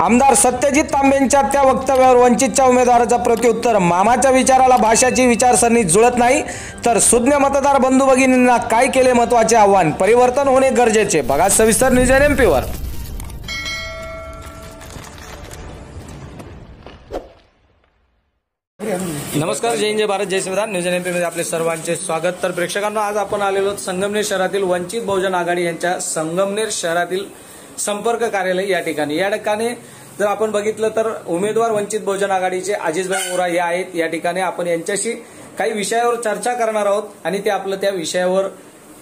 आमदार सत्यजित तांबेंच्या त्या वक्तव्यावर वंचितच्या उमेदवाराचा प्रत्युत्तर, मामाच्या विचाराला भाषाची विचारसरणी जुळत नाही तर सुज्ञ मतदार बंधू भगिनींना काय केले महत्त्वाचे आव्हान, परिवर्तन होणे गरजेचे. बघा सविस्तर न्यूज NMPवर. नमस्कार, जय हिंद जय भारत जय संविधान. न्यूज NMP मध्ये आपले सर्वांचे स्वागत. तर प्रेक्षकांनो, आज आपण आलेलो संगमनेर शहरातील वंचित बहुजन आघाडी यांच्या संगमनेर शहरातील संपर्क कार्यालय या ठिकाणी जर आपण बघितलं तर उमेदवार वंचित बहुजन आघाडीचे अजिजभाई मोरा हे आहेत. या ठिकाणी आपण यांच्याशी काही विषयावर चर्चा करणार आहोत आणि ते आपलं त्या विषयावर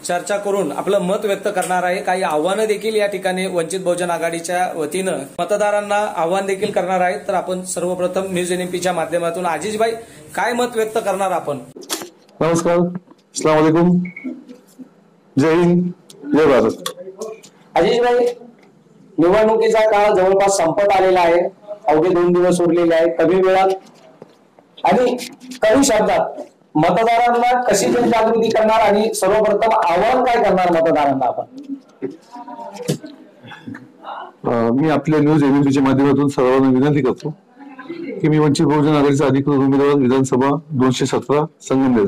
चर्चा करून आपलं मत व्यक्त करणार आहे. काही आव्हानं देखील या ठिकाणी वंचित बहुजन आघाडीच्या वतीनं मतदारांना आव्हान देखील करणार आहेत. तर आपण सर्वप्रथम न्यूज NMPच्या माध्यमातून अजिजभाई काय मत व्यक्त करणार आपण? नमस्कार, अस्सलाम वालेकुम, जय हिंद जय भारत. अजिजभाई, निवडणुकीचा काळ जवळपास संपत आलेला आहे. अवघे 2 दिवस उरलेले आहेत. कमी वेळात आणि कमी शब्दात मतदारांना कशी जनजागृती करणार आणि सर्वप्रथम आव्हान काय करणार मतदारांना आपण? मी आपल्या न्यूज NMPच्या माध्यमातून सर्वांना विनंती करतो की मी वंचित बहुजन आघाडीचा अधिकृत उमेदवार विधानसभा 217 संगमनेर.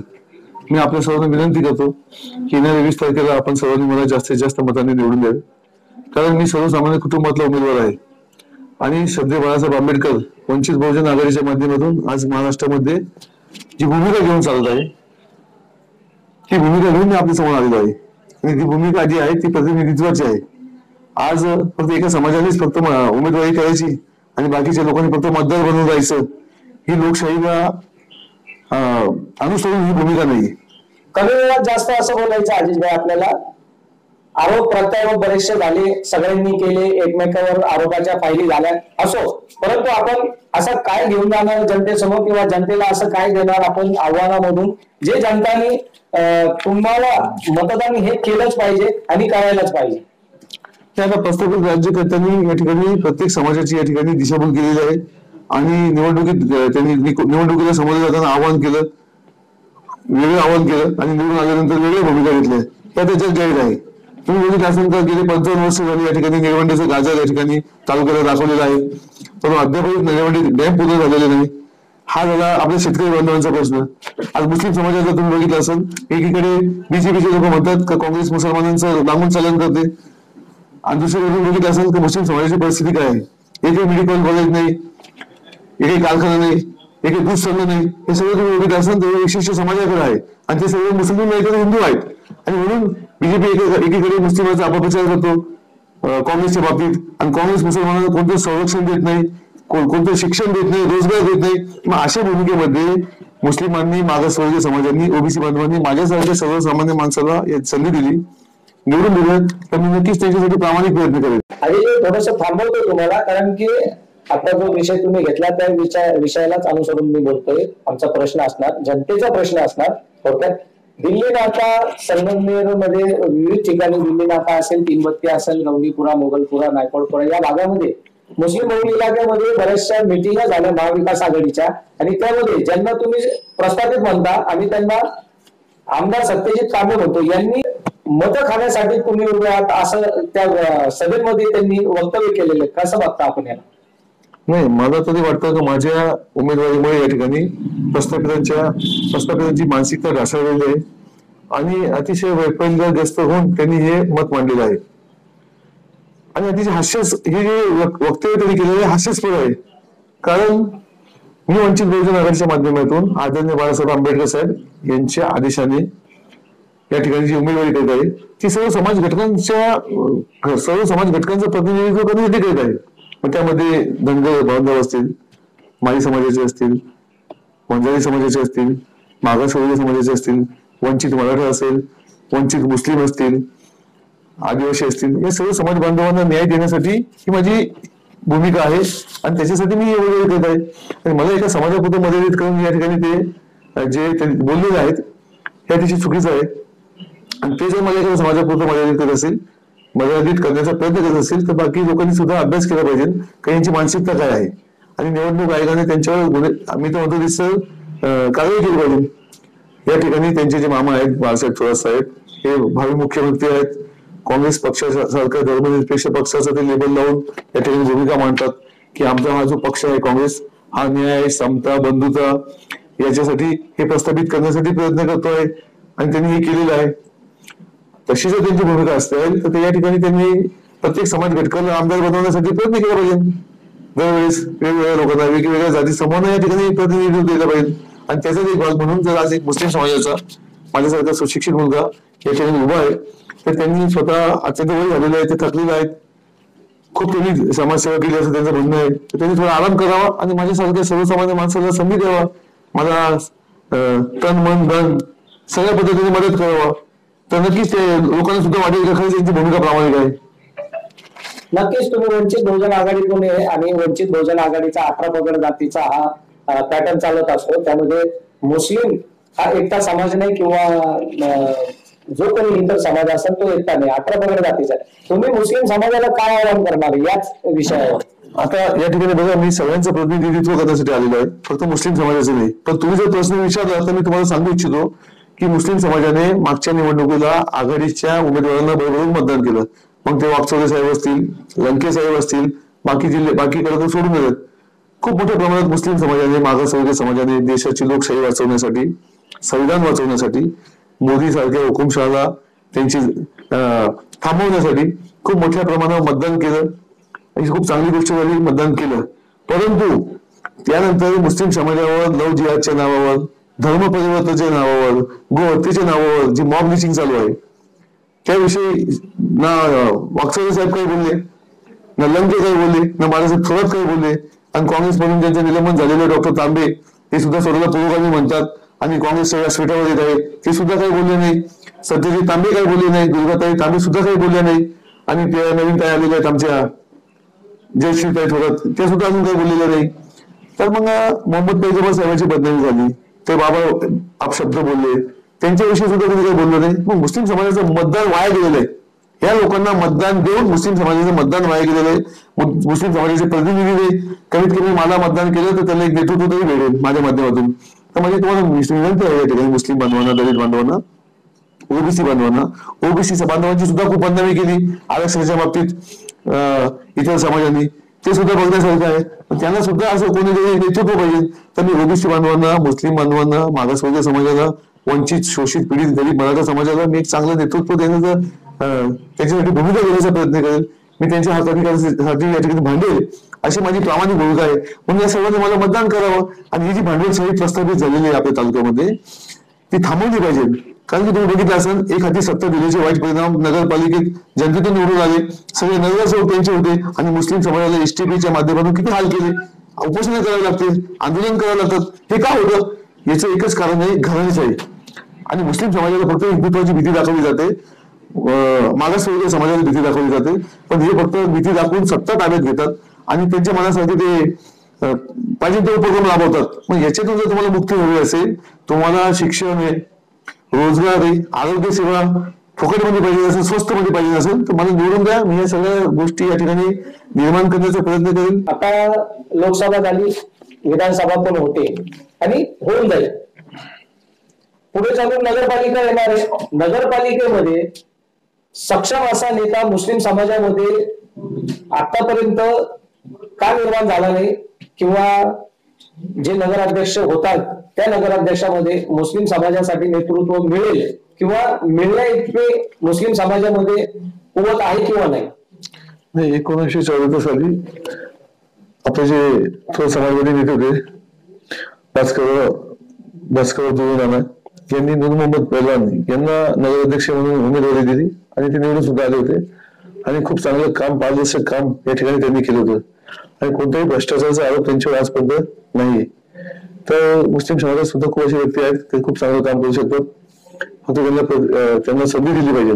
मी आपल्या सर्वांना विनंती करतो की येणाऱ्या 20 तारखेला आपण सर्वांनी मला जास्तीत जास्त मतांनी निवडून द्यावे. कारण मी सर्वसामान्य कुटुंबातला उमेदवार आहे आणि श्रद्धेय बाळासाहेब आंबेडकर वंचित बहुजन आघाडीच्या माध्यमातून आज महाराष्ट्रामध्ये जी भूमिका घेऊन चालत आहे ती भूमिका घेऊन मी आपल्या समोर आलेलो आहे. आणि ती भूमिका जी आहे ती प्रतिनिधित्वाची आहे. आज फक्त एका समाजानेच फक्त उमेदवारी करायची आणि बाकीच्या लोकांनी फक्त मतदार बनवून जायचं, ही लोकशाहीला अनुसरून ही भूमिका नाही. कमी वेळात जास्त असं बोलायचं अजिजभाई आपल्याला. आरोप प्रत्यारोप बरेचसे झाले, सगळ्यांनी केले, एकमेकावर आरोपाच्या फायली झाल्या असो, परंतु आपण असं काय घेऊन जाणार जनतेसमोर किंवा जनतेला असं काय देणार आपण आव्हानामधून जे जनतानी तुम्हाला मतदान हे केलंच पाहिजे आणि करायलाच पाहिजे? त्या प्रस्थापित राज्यकर्त्यांनी या ठिकाणी प्रत्येक समाजाची या ठिकाणी दिशाभूल केलेली आहे आणि त्यांनी निवडणुकीला समोर जाताना आवाहन केलं, वेगळं आवाहन केलं आणि निवडून आल्यानंतर वेगळ्या भूमिका घेतल्या. त्या त्याच्यात जाहीर आहे. तुम्ही बघितलं असेल तर गेले 55 वर्ष झाली या ठिकाणी निळवंडीचं गाजर या ठिकाणी तालुक्याला दाखवलेला आहे, पण अद्यापही निळवंडी डॅम पूर्ण झालेले नाही. हा झाला आपल्या शेतकरी बांधवांचा प्रश्न. आज मुस्लिम समाजाचा तुम्ही बघितलं असेल, एकीकडे बीजेपीचे लोक म्हणतात की काँग्रेस मुसलमानांचं नामून चालन करते आणि दुसरीकडे बघितलं असेल की मुस्लिम समाजाची परिस्थिती काय आहे. एकही मेडिकल कॉलेज नाही, एकही कारखाना नाही, एकही दूध संघ नाही. हे सगळं तुम्ही बघितलं असेल तर विशिष्ट समाजाकडे आहे आणि ते सगळे मुस्लिम नाही तर हिंदू आहेत. आणि म्हणून बीजेपी एकीकडे मुस्लिमांचा अपप्रचार करतो काँग्रेसच्या बाबतीत आणि काँग्रेस मुसलमानांना कोणतं संरक्षण देत नाही, कोणतं शिक्षण देत नाही, रोजगार देत नाही. मग अशा भूमिकेमध्ये मुस्लिमांनी, मागासवर्गीय समाजांनी, ओबीसी बांधवांनी माझ्यासारख्या सर्वसामान्य माणसाला संधी दिली, निवडून दिलं, तर मी नक्कीच त्याच्यासाठी प्रामाणिक प्रयत्न करेन. आणि थोडस थांबवतो तुम्हाला, कारण की आता जो विषय तुम्ही घेतला त्या विषयालाच अनुसरून मी बोलतोय. आमचा प्रश्न असणार, जनतेचा प्रश्न असणार. थोडक्यात दिल्ली नाका संगमनेर मध्ये विविध ठिकाणी दिल्ली नाका असेल, तीनबत्ती असेल, गवलीपुरा, मोगलपुरा, नायकोडपुरा या भागामध्ये मुस्लिम बहुल इलाक्यामध्ये बऱ्याचशा मिटिंगा झाल्या महाविकास आघाडीच्या आणि त्यामध्ये ज्यांना तुम्ही प्रस्थापित म्हणता आणि त्यांना आमदार सत्यजित तांबे म्हणतो यांनी मतं खाण्यासाठी तुम्ही उभे आहात असं त्या सभेमध्ये त्यांनी वक्तव्य केलेलं. कसं बघता आपण याला? नाही, मला तरी वाटतं की माझ्या उमेदवारीमुळे या ठिकाणी प्रस्थापितांची मानसिकता ढासळलेली आहे आणि अतिशय वैफल्यग्रस्त होऊन त्यांनी हे मत मांडलेलं आहे. आणि अतिशय हे जे वक्तव्य त्यांनी केलेलं हास्यास्पद आहे. कारण मी वंचित बहुजन आघाडीच्या माध्यमातून आदरणीय बाळासाहेब आंबेडकर साहेब यांच्या आदेशाने या ठिकाणी जी उमेदवारी करत आहे ती सर्व समाज घटकांचं प्रतिनिधित्व करण्यासाठी करत आहे. मग त्यामध्ये धनगर बांधव असतील, माळी समाजाचे असतील, वंजारी समाजाचे असतील, मागासवर्गीय समाजाचे असतील, वंचित मराठा असेल, वंचित मुस्लिम असतील, आदिवासी असतील, या सर्व समाज बांधवांना न्याय देण्यासाठी ही माझी भूमिका आहे आणि त्याच्यासाठी मी एवढं करत आहे. आणि मला एका समाजापुरतं मर्यादित करून या ठिकाणी ते जे बोललेले आहेत हे अतिशय चुकीचं आहे. आणि ते जर मला एका समाजापुरतं मर्यादित करत असेल, मर्यादित करण्याचा प्रयत्न करत असेल तर बाकी लोकांनी सुद्धा अभ्यास केला पाहिजे की यांची मानसिकता काय आहे आणि निवडणूक आयोगाने त्यांच्यावर आम्ही तर म्हणतो कारवाई केली पाहिजे. या ठिकाणी त्यांचे जे मामा आहेत बाळासाहेब थोरात साहेब हे भावी मुख्यमंत्री आहेत. काँग्रेस पक्षासारख्या धर्मनिरपेक्ष पक्षाचं ते लेबल लावून या ठिकाणी भूमिका मांडतात. की आमचा हा जो पक्ष आहे काँग्रेस हा न्याय, समता, बंधुता याच्यासाठी हे प्रस्थापित करण्यासाठी प्रयत्न करतोय आणि त्यांनी हे केलेलं आहे. तशी जर त्यांची भूमिका असेल तर या ठिकाणी त्यांनी प्रत्येक समाज घटकाला आमदार बनवण्यासाठी प्रयत्न केला पाहिजे. दरवेळेस वेगवेगळ्या लोकांना वेगवेगळ्या जाती समूहांना या ठिकाणी प्रतिनिधित्व दिलं पाहिजे. आणि त्याचाच एक भाग म्हणून जर आज एक मुस्लिम समाजाचा माझ्यासारखा सुशिक्षित मुलगा या ठिकाणी उभा आहे तर त्यांनी स्वतः अत्यंत वय झालेले आहे, ते थकलेले आहेत, खूप त्यांनी समाजसेवा केली असं त्यांचं म्हणणं आहे, तर त्यांनी थोडा आराम करावा आणि माझ्यासारख्या सर्वसामान्य माणसाला संधी द्यावा, मला तन मन धन सगळ्या पद्धतीने मदत करावा. तर नक्कीच ते लोकांना सुद्धा वाटेल का खरंच त्यांची भूमिका प्रामाणिक आहे. नक्कीच तुम्ही वंचित बहुजन आघाडीतून आहे आणि वंचित बहुजन आघाडीचा 18 पगड जातीचा हा पॅटर्न चालत असतो. त्यामध्ये मुस्लिम हा एकटा समाज नाही किंवा जो कोणी इतर समाज असेल तो एकटा नाही, 18 पगड जातीचा. तुम्ही मुस्लिम समाजाला काय आवाहन करणार याच विषयावर? आता या ठिकाणी बघा, मी सगळ्यांचं प्रतिनिधित्व करण्यासाठी आलेलो आहे, फक्त मुस्लिम समाजाचं नाही. पण तुम्ही जर प्रश्न विचारला तर मी तुम्हाला सांगू इच्छितो की मुस्लिम समाजाने मागच्या निवडणुकीला आघाडीच्या उमेदवारांना बरोबर मतदान केलं. मग ते वाकचौरे साहेब असतील, लंके साहेब असतील, बाकी जिल्हे बाकी कडे सोडून दिलं. खूप मोठ्या प्रमाणात मुस्लिम समाजाने, मागासवर्गीय समाजाने देशाची लोकशाही वाचवण्यासाठी, संविधान वाचवण्यासाठी, मोदी सारख्या हुकुमशहाला त्यांची थांबवण्यासाठी खूप मोठ्या प्रमाणावर मतदान केलं. ही खूप चांगली गोष्ट झाली, मतदान केलं. परंतु त्यानंतर मुस्लिम समाजावर लव्ह जिहादच्या नावावर, धर्म परिवर्तनाच्या नावावर, गोहत्येच्या नावावर जी मॉब लिचिंग चालू आहे त्याविषयी ना वाकचौरे साहेब काही बोलले, ना लंके काही बोलले, ना बाळासाहेब थोरात काही बोलले. आणि काँग्रेस म्हणून ज्यांचे निलंबन झालेले डॉक्टर तांबे ते सुद्धा स्वतःला पुरोगामी म्हणतात आणि काँग्रेस सगळ्या स्वीटावर येत आहे, ते सुद्धा काही बोलले नाही. सत्यजित तांबे काही बोलले नाही, दुर्गाताई तांबे सुद्धा काही बोलले नाही. आणि त्या नवीन काय आलेल्या आहेत आमच्या जयश्रीताई थोरात, ते सुद्धा अजून काही बोललेले नाही. तर मग मोहम्मद पैगंबर साहेबांची बदनामी झाली, ते बाबा अपशब्द बोलले, त्यांच्याविषयी सुद्धा कोणी काही बोललं नाही. मग मुस्लिम समाजाचं मतदान वाया गेलेलं आहे. या लोकांना मतदान देऊन मुस्लिम समाजाचं मतदान वाया गेलेलं आहे. मुस्लिम समाजाचे प्रतिनिधी कमीत कमी मला मतदान केलं तर त्याला एक नेतृत्व तरी भेटेल माझ्या माध्यमातून. तर म्हणजे तुम्हाला विनंती आहे या ठिकाणी मुस्लिम बांधवांना, दलित बांधवांना, ओबीसी बांधवांना, ओबीसी बांधवांची सुद्धा खूप बदनामी केली आरक्षणाच्या बाबतीत इतर समाजांनी, ते सुद्धा बघण्यासारखं आहे. त्यांना सुद्धा असं कोणीतरी नेतृत्व पाहिजे. तर मी ओबीसी बांधवांना, मुस्लिम बांधवांना, मागासवर्गीय समाजाला, वंचित, शोषित, पीडित, गरीब मराठा समाजाला मी एक चांगलं नेतृत्व देण्याचं, त्याच्यासाठी भूमिका घेण्याचा प्रयत्न करेल. मी त्यांच्या हातासाठी या ठिकाणी भांडेल अशी माझी प्रामाणिक भूमिका आहे. म्हणून या सर्वांनी मला मतदान करावं आणि ही जी भांडवल सगळी प्रस्थापित झालेली आहे आपल्या तालुक्यामध्ये ती थांबवली पाहिजे. कारण की तुम्ही बघितलं असेल, एक हाती सत्ता दिल्याचे वाईट परिणाम नगरपालिकेत जनतेतून निवडून आले, सगळे नगरसेवक त्यांचे होते आणि मुस्लिम समाजाला एसटीपीच्या माध्यमातून किती हाल केले, उपोषण करावे लागतील, आंदोलन करावं लागतात. हे का होतं? याचं एकच कारण आहे, घराणेशाही. आणि मुस्लिम समाजाला फक्त हिंदुत्वाची भीती दाखवली जाते, मागासवर्गीय समाजाला भीती दाखवली जाते, पण हे फक्त भीती दाखवून सत्ता ताब्यात घेतात आणि त्यांच्या मनासाठी ते पाहिजे ते उपक्रम राबवतात. मग याच्यातून जर तुम्हाला मुक्ती हवी असेल, तुम्हाला शिक्षण आहे, रोजगार आहे, आरोग्य सेवा फुकटमध्ये पाहिजे असेल, स्वस्तमध्ये पाहिजे असेल तर मला निवडून द्या. मी या सगळ्या गोष्टी या ठिकाणी निर्माण करण्याचा प्रयत्न करेल. आता लोकसभा झाली, विधानसभा पण होते आणि होऊन जाईल. पुढे चालून नगरपालिका येणार आहे. नगरपालिकेमध्ये सक्षम असा नेता मुस्लिम समाजामध्ये आतापर्यंत का निर्माण झाला नाही, किंवा जे नगराध्यक्ष होतात त्या नगराध्यक्षामध्ये मुस्लिम समाजासाठी नेतृत्व मिळेल किंवा मिळण्या इतके मुस्लिम समाजामध्ये कुवत आहे किंवा नाही? 1944 साली आपले जे थोर समाजवादी नेते होते भास्कर नाना यांनी नूर मोहम्मद पहलवान यांना नगराध्यक्ष म्हणून उमेदवारी दिली आणि ते निवडून सुद्धा आले होते आणि खूप चांगलं काम, पारदर्शक काम या ठिकाणी त्यांनी केलं होतं आणि कोणत्याही भ्रष्टाचाराचा आरोप त्यांच्यावर आजपर्यंत नाही. तर मुस्लिम समाजात सुद्धा खूप असे व्यक्ती आहेत ते खूप चांगलं काम करू शकतात, फक्त त्यांना संधी दिली पाहिजे.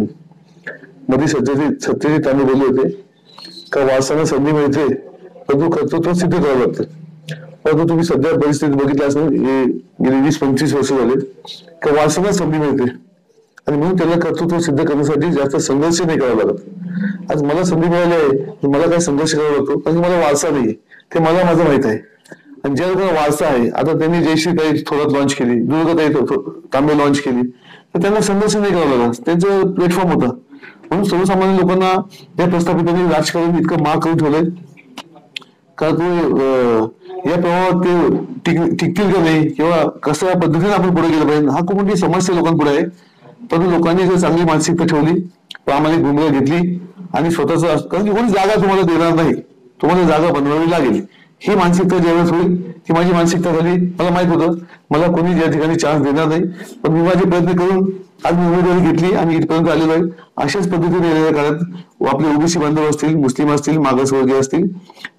मध्ये सत्यजित तांबे बोलले होते का वारसाला संधी मिळते परंतु कर्तृत्व सिद्ध करावं लागतं. परंतु तुम्ही सध्या परिस्थिती बघितली असेल, गेली 20-25 वर्ष झाले का वारसाला संधी मिळते आणि म्हणून त्याला कर्तृत्व सिद्ध करण्यासाठी जास्त संघर्ष नाही करावा लागत. आज मला संधी मिळाली आहे, मला काय संघर्ष करावा लागतो कारण मला वारसा नाही, ते मला माझं माहित आहे. आणि ज्या लोकांना वारसा आहे, आता त्यांनी जयश्रीताई थोरात लॉन्च केली, दुर्गाताई तांबे लॉन्च केली, तर त्यांना संघर्ष नाही करावा लागला, त्यांचं प्लॅटफॉर्म होता. म्हणून सर्वसामान्य लोकांना या प्रस्थापितांनी राजकारण इतकं महाग करून ठेवलंय का तो या प्रभावात ते टिकतील का नाही, किंवा कशा पद्धतीने आपण पुढे गेलं पाहिजे, हा खूप मोठी समस्या लोकांपुढे आहे. परंतु लोकांनी जर चांगली मानसिकता ठेवली, प्रामाणिक भूमिका घेतली आणि स्वतःच, कारण की कोणी जागा तुम्हाला देणार नाही, तुम्हाला जागा बनवावी लागेल, ही मानसिकता ज्यावेळेस होईल, ही माझी मानसिकता झाली. मला माहित होतं मला कोणी या ठिकाणी चान्स देणार नाही, पण मी माझे प्रयत्न करून आज मी उमेदवारी घेतली आणि इथपर्यंत आलेलो आहे. अशाच पद्धतीने येणाऱ्या काळात आपले ओबीसी बांधव असतील, मुस्लिम असतील, मागासवर्गीय असतील,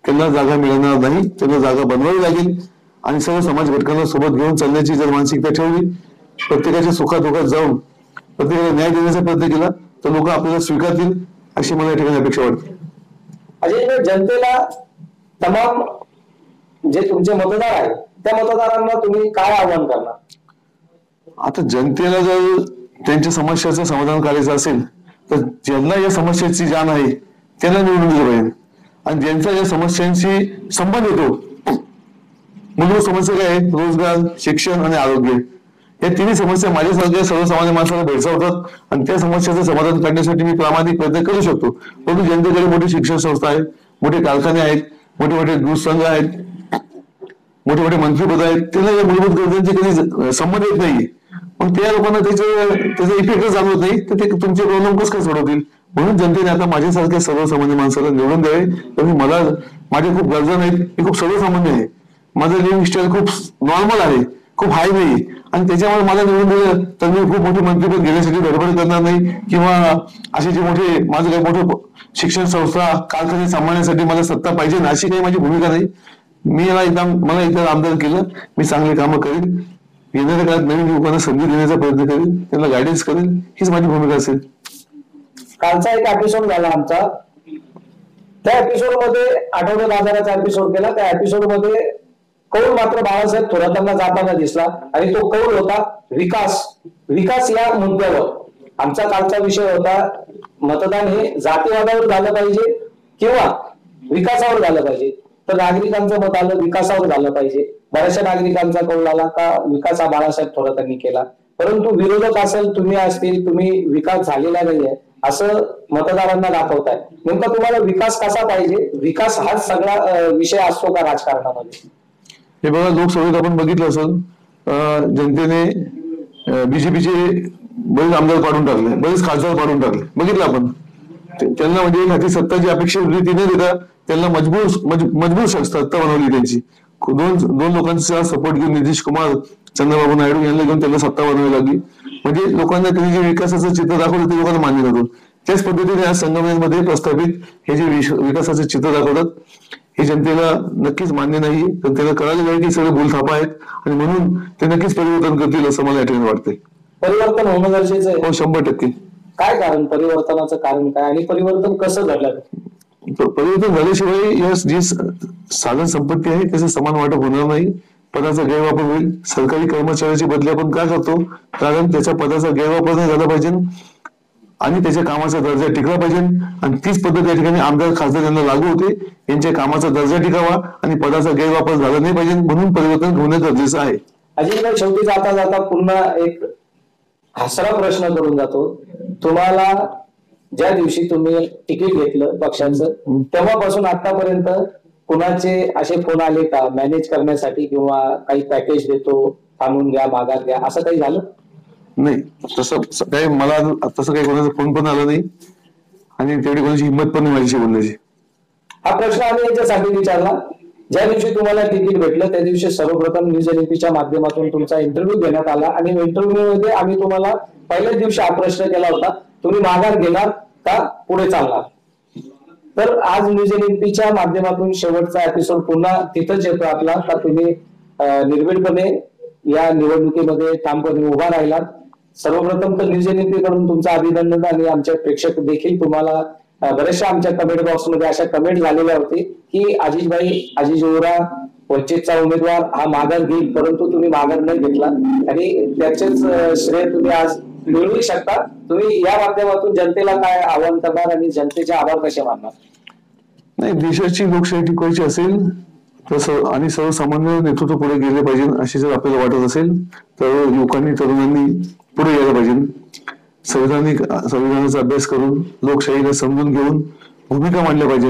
त्यांना जागा मिळणार नाही, त्यांना जागा बनवावी लागेल. आणि सर्व समाज घटकांना सोबत घेऊन चालण्याची जर मानसिकता ठेवली, प्रत्येकाच्या सुखादुखात जाऊन प्रत्येकाला न्याय देण्याचा प्रयत्न केला, तर लोक आपल्याला स्वीकारतील, अशी मला या ठिकाणी अपेक्षा वाटते. अजय, जनतेला तमाम जे तुमचे मतदार आहेत त्या मतदारांना तुम्ही काय आव्हान करणार? आता जनतेला जर त्यांच्या समस्याचं समाधान करायचं असेल, तर ज्यांना या समस्येची जाण आहे त्यांना निवडून दिलं पाहिजे. आणि ज्यांचा या समस्यांशी संबंध येतो, मूलभूत समस्या काय आहेत, रोजगार, शिक्षण आणि आरोग्य, या तिन्ही समस्या माझ्यासारख्या सर्वसामान्य माणसाला भेडसावतात. आणि त्या समस्याचं समाधान करण्यासाठी मी प्रामाणिक प्रयत्न करू शकतो. परंतु जनतेकडे मोठी शिक्षण संस्था आहेत, मोठे कारखाने आहेत, मोठे मोठे दूध संघ आहेत, मोठे मोठे मंत्रीपद आहेत, त्यांना या मूलभूत गरजांचे कधी संबंध येत नाही. मग त्या लोकांना त्याचा इफेक्टच जाणवत नाही, तर ते तुमचे प्रॉब्लेम कसं काय सोडवतील? म्हणून जनतेने आता माझ्यासारख्या सर्वसामान्य माणसाला निवडून द्यावे. कारण मला माझ्या खूप गरजा नाहीत, मी खूप सर्वसामान्य आहे, माझं लिव्हिंग स्टाईल खूप नॉर्मल आहे, खूप हाय नाही. आणि त्याच्यामुळे मला निवडून दिलं तर मी खूप मोठी मंत्रीपद घेण्यासाठी धडपड करणार नाही, किंवा असे जे मोठे माझं काही मोठं शिक्षण संस्था, कारखाने सांभाळण्यासाठी मला सत्ता पाहिजे ना, अशी काही माझी भूमिका नाही. मला इथं आमदार केलं, मी चांगले कामं करेन, येणाऱ्या काळात नवीन युवकांना संधी देण्याचा प्रयत्न करेन, त्यांना गायडन्स करेन, हीच माझी भूमिका असेल. कालचा एक एपिसोड झाला आमचा, त्या एपिसोड मध्ये आठवडे बाजाराचा एपिसोड केला. त्या एपिसोड मध्ये कौल मात्र बाळासाहेब थोरातांना जाताना दिसला, आणि तो कौल होता विकास या मुद्द्यावर. आमचा कालचा विषय होता मतदान हे जातीवादावर झालं पाहिजे किंवा विकासावर झालं पाहिजे. तर नागरिकांचं मत आलं विकासावर झालं पाहिजे. बऱ्याचशा नागरिकांचा कौल आला का विकास हा बाळासाहेब थोरातांनी केला. परंतु विरोधक असेल, तुम्ही असतील, तुम्ही विकास झालेला नाहीये असं मतदारांना दाखवताय. नेमका तुम्हाला विकास कसा पाहिजे? विकास हाच सगळा विषय असतो का राजकारणामध्ये? हे बघा, लोकसभेत आपण बघितलं असेल, जनतेने बीजेपीचे बरेच आमदार पाडून टाकले, बरेच खासदार पाडून टाकले, बघितलं आपण. त्यांना म्हणजे हाती सत्ता जी अपेक्षित होती ती न देता त्यांना मजबूर सत्ता बनवली. त्यांची दोन लोकांचा सपोर्ट घेऊन नितीश कुमार, चंद्रबाबू नायडू यांना घेऊन त्यांना सत्ता बनवावी लागली. म्हणजे लोकांना त्यांनी जे विकासाचं चित्र दाखवलं ते लोकांना मान्य नव्हतं. त्याच पद्धतीने आज संगमनेरमध्ये प्रस्थापित हे जे विकासाचे चित्र दाखवतात, हे जनतेला नक्कीच मान्य नाही. तर त्याला कळायला पाहिजे की सगळे भूलथापा आहेत, आणि म्हणून ते नक्कीच परिवर्तन करतील असं मला या ठिकाणी वाटतंय. परिवर्तन होणं गरजेचं आहे. हो, 100%. काय कारण, परिवर्तनाचं कारण काय, आणि परिवर्तन कसं घडलं? परिवर्तन झाल्याशिवाय या जी साधन संपत्ती आहे त्याचं समान वाटप होणार नाही, पदाचा गैरवापर होईल. सरकारी कर्मचाऱ्याची बदली आपण का करतो? कारण त्याच्या पदाचा गैरवापर नाही झाला पाहिजे आणि त्याच्या कामाचा दर्जा टिकला पाहिजे. आणि तीच पद्धत या ठिकाणी आमदार खासदार यांना लागू होते. यांच्या कामाचा दर्जा टिकावा आणि पदाचा गैरवापर झाला नाही पाहिजे, म्हणून परिवर्तन होणं गरजेचं आहे. अजिंक्य, शेवटी जाता जाता पुन्हा एक हसरा प्रश्न करून जातो. तुम्हाला ज्या दिवशी तुम्ही तिकीट घेतलं पक्षाचं, तेव्हापासून आतापर्यंत कुणाचे असे फोन आले का मॅनेज करण्यासाठी, किंवा काही पॅकेज देतो, थांबून घ्या, माघार घ्या, असं काही झालं? नाही, तसं काही मला तसं काही कोणाचा फोन पण आला नाही, आणि तेवढी कोणाची हिंमत पण नाही माझ्याशी बोलण्याची. हा प्रश्न आम्ही याच्यासाठी विचारला, ज्या दिवशी तुम्हाला तिकीट भेटलं त्या दिवशी सर्वप्रथम न्यूज एनपीच्या माध्यमातून तुमचा इंटरव्ह्यू घेण्यात आला, आणि इंटरव्ह्यू मध्ये आम्ही तुम्हाला पहिल्याच दिवशी हा प्रश्न केला होता, तुम्ही माघार घेणार का पुढे चालणार? तर आज न्यूज एनपीच्या माध्यमातून शेवटचा एपिसोड पुन्हा तिथंच येतो आपला, का तुम्ही निर्भीडपणे या निवडणुकीमध्ये ठामपणे उभा राहिलात. सर्वप्रथम तर न्यूज एनपी कडून तुमचं अभिनंदन, आणि आमचे प्रेक्षक देखील तुम्हाला बऱ्याचशा आमच्या कमेंट बॉक्समध्ये अशा कमेंट झालेल्या होती की आजीज ओरा वंचितचा उमेदवार हा माघार घेईल, परंतु तुम्ही माघार नाही घेतला, आणि त्याचेच श्रेय तुम्ही आज मिळवू शकता. तुम्ही या माध्यमातून जनतेला काय आवाहन करणार आणि जनतेचे आभार कसे मानणार? नाही, देशाची लोकशाही टिकवायची असेल तर आणि सर्वसामान्य नेतृत्व पुढे गेले पाहिजे अशी जर आपल्याला वाटत असेल तर युवकांनी, तरुणांनी पुढे यायला पाहिजे. संविधानाचा अभ्यास करून लोकशाहीला समजून घेऊन भूमिका मांडल्या पाहिजे.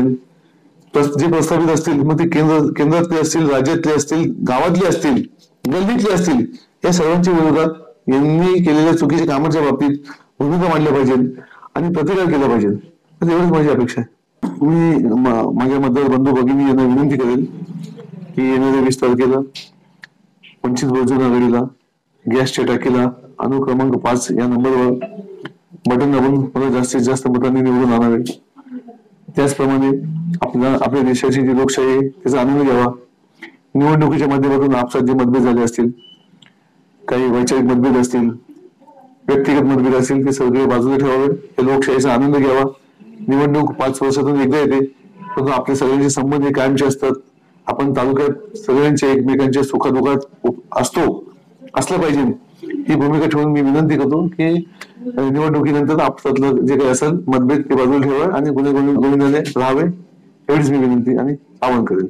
जे प्रस्तावित असतील, मग ते केंद्रातले असतील, राज्यातले असतील, गावातले असतील, गल्लीतले असतील, या सर्वांच्या विरोधात यांनी केलेल्या चुकीच्या कामाच्या बाबतीत भूमिका मांडल्या पाहिजेत आणि प्रतिकार केला पाहिजे. एवढीच माझी अपेक्षा आहे. मी माझ्या मतदार बंधू भगिनी यांना विनंती करेल की येणाऱ्या 20 तारखेला वंचित बहुजन आघाडीला गॅसच्या टाकीला अनुक्रमांक 5 या नंबरवर बटन दाबून मला जास्तीत जास्त मतांनी निवडून आणावे. त्याचप्रमाणे आपल्या देशाची जी लोकशाही आहे त्याचा आनंद घ्यावा. निवडणुकीच्या माध्यमातून आपसात जे मतभेद झाले असतील, काही वैचारिक मतभेद असतील, व्यक्तिगत मतभेद असतील, ते सगळे बाजूला ठेवावे. या लोकशाहीचा आनंद घ्यावा. निवडणूक 5 वर्षातून एकदा येते, परंतु आपले सगळ्यांचे संबंध हे कायमचे असतात. आपण तालुक्यात सगळ्यांच्या एकमेकांच्या सुखादुखात असलं पाहिजे. ही भूमिका ठेवून मी विनंती करतो की निवडणुकीनंतर आपसातलं जे काही असेल मतभेद ते बाजूला ठेवा आणि गुन्हेगाराने राहावे. एवढीच मी विनंती आणि आवाहन करेन.